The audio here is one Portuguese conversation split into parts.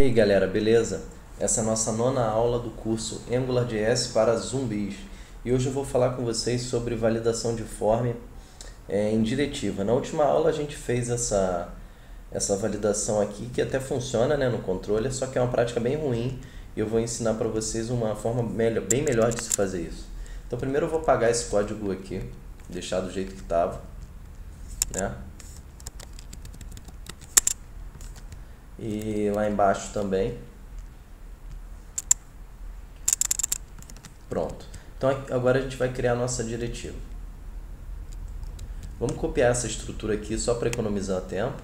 E aí galera, beleza? Essa é a nossa nona aula do curso AngularJS para zumbis. E hoje eu vou falar com vocês sobre validação de form em diretiva. Na última aula a gente fez essa validação aqui, que até funciona, né, no controller, só que é uma prática bem ruim. E eu vou ensinar para vocês uma forma bem melhor de se fazer isso. Então primeiro eu vou apagar esse código aqui, deixar do jeito que estava, né? E lá embaixo também. Pronto. Então agora a gente vai criar a nossa diretiva. Vamos copiar essa estrutura aqui só para economizar tempo.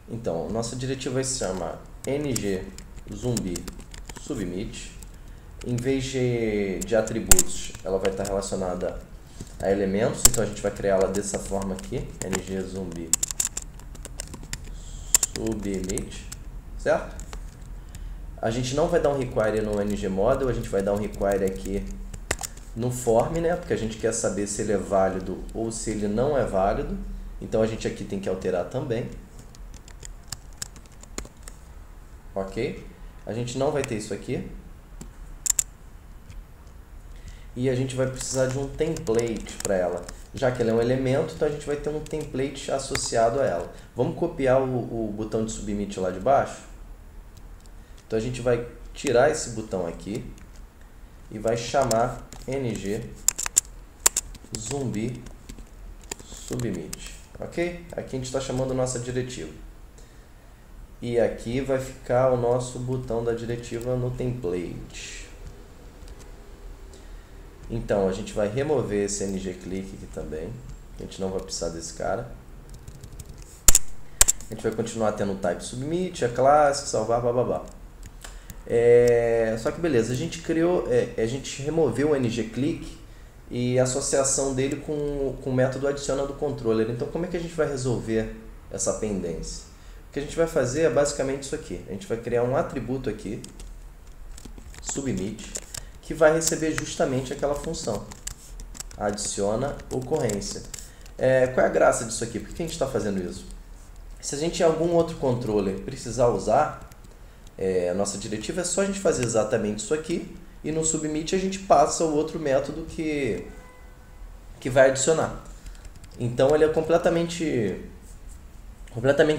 Então, nossa diretiva vai se chamar ngZumbi_submit. Em vez de atributos, ela vai estar relacionada a elementos, então a gente vai criá-la dessa forma aqui, ngZumbi_submit, certo? A gente não vai dar um require no ngModel, a gente vai dar um require aqui no form, né? Porque a gente quer saber se ele é válido ou se ele não é válido. Então a gente aqui tem que alterar também. Ok? A gente não vai ter isso aqui. E a gente vai precisar de um template para ela. Já que ela é um elemento, então a gente vai ter um template associado a ela. Vamos copiar o botão de submit lá de baixo? Então a gente vai tirar esse botão aqui e vai chamar ngZumbi_submit. Ok? Aqui a gente está chamando nossa diretiva. E aqui vai ficar o nosso botão da diretiva no template. Então a gente vai remover esse ngClick aqui também. A gente não vai precisar desse cara. A gente vai continuar tendo o type submit, a classe, salvar, blá. Só que beleza, a gente criou, a gente removeu o ngClick e a associação dele com o método adiciona do controller. Então como é que a gente vai resolver essa pendência? O que a gente vai fazer é basicamente isso aqui. A gente vai criar um atributo aqui, submit, que vai receber justamente aquela função, adiciona ocorrência. Qual é a graça disso aqui? Por que a gente está fazendo isso? Se a gente em algum outro controller precisar usar a nossa diretiva, é só a gente fazer exatamente isso aqui e no submit a gente passa o outro método que vai adicionar. Então ele é completamente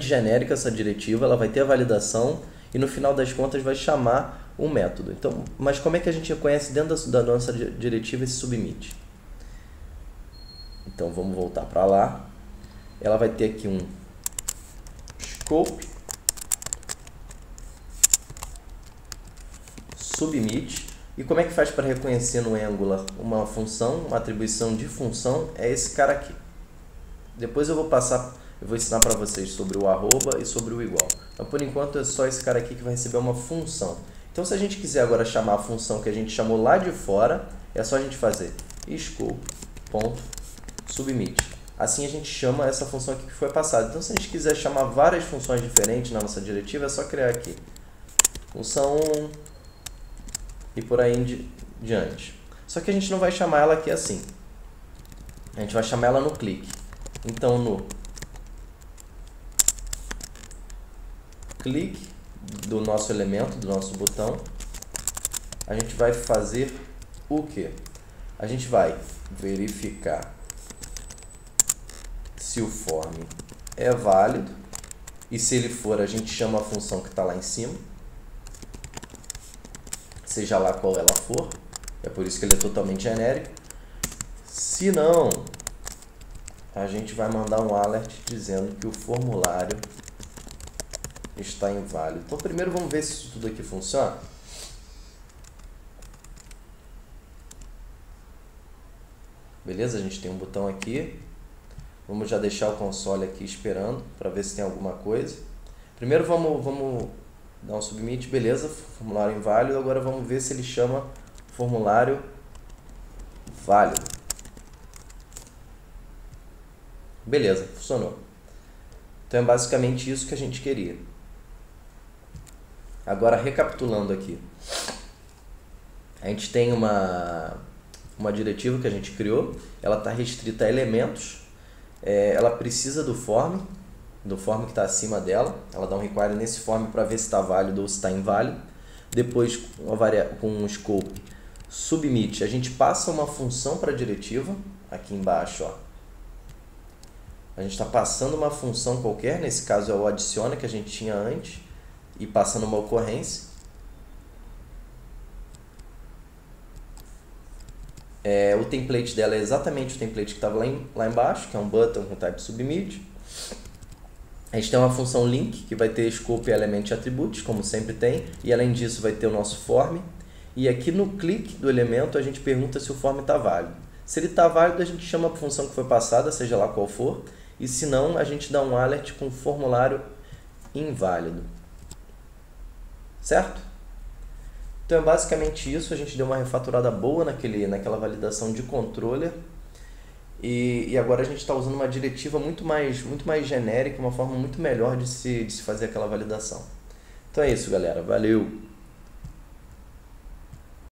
genérica essa diretiva, ela vai ter a validação e no final das contas vai chamar um método. Então, mas como é que a gente reconhece dentro da nossa diretiva esse submit? Então vamos voltar para lá. Ela vai ter aqui um scope submit. E como é que faz para reconhecer no Angular uma função, uma atribuição de função? É esse cara aqui. Depois eu vou ensinar para vocês sobre o arroba e sobre o igual. Mas por enquanto é só esse cara aqui que vai receber uma função. Então se a gente quiser agora chamar a função que a gente chamou lá de fora, é só a gente fazer scope.submit. Assim a gente chama essa função aqui que foi passada. Então se a gente quiser chamar várias funções diferentes na nossa diretiva, é só criar aqui função 1 e por aí em diante. Só que a gente não vai chamar ela aqui assim. A gente vai chamar ela no clique. Então no clique do nosso elemento, do nosso botão, a gente vai fazer o quê? A gente vai verificar se o form é válido e se ele for, a gente chama a função que está lá em cima, seja lá qual ela for, é por isso que ele é totalmente genérico. Se não, a gente vai mandar um alert dizendo que o formulário está inválido. Então primeiro vamos ver se isso tudo aqui funciona. Beleza? A gente tem um botão aqui. Vamos já deixar o console aqui esperando para ver se tem alguma coisa. Primeiro vamos dar um submit, beleza, formulário inválido. Agora vamos ver se ele chama formulário válido. Beleza, funcionou. Então é basicamente isso que a gente queria. Agora recapitulando aqui, a gente tem uma diretiva que a gente criou, ela está restrita a elementos, ela precisa do form, do form que está acima dela. Ela dá um require nesse form para ver se está válido ou se está inválido. Depois, com um scope submit, a gente passa uma função para a diretiva. Aqui embaixo, ó, a gente está passando uma função qualquer, nesse caso é o adiciona que a gente tinha antes, e passando uma ocorrência. O template dela é exatamente o template que estava lá embaixo, que é um button com type submit. A gente tem uma função link, que vai ter scope, element e attributes, como sempre tem, e além disso vai ter o nosso form. E aqui no clique do elemento a gente pergunta se o form está válido. Se ele está válido, a gente chama a função que foi passada, seja lá qual for, e se não, a gente dá um alert com formulário inválido. Certo? Então é basicamente isso, a gente deu uma refatorada boa naquela validação de controller, e agora a gente está usando uma diretiva muito mais genérica, uma forma muito melhor de se fazer aquela validação. Então é isso, galera. Valeu!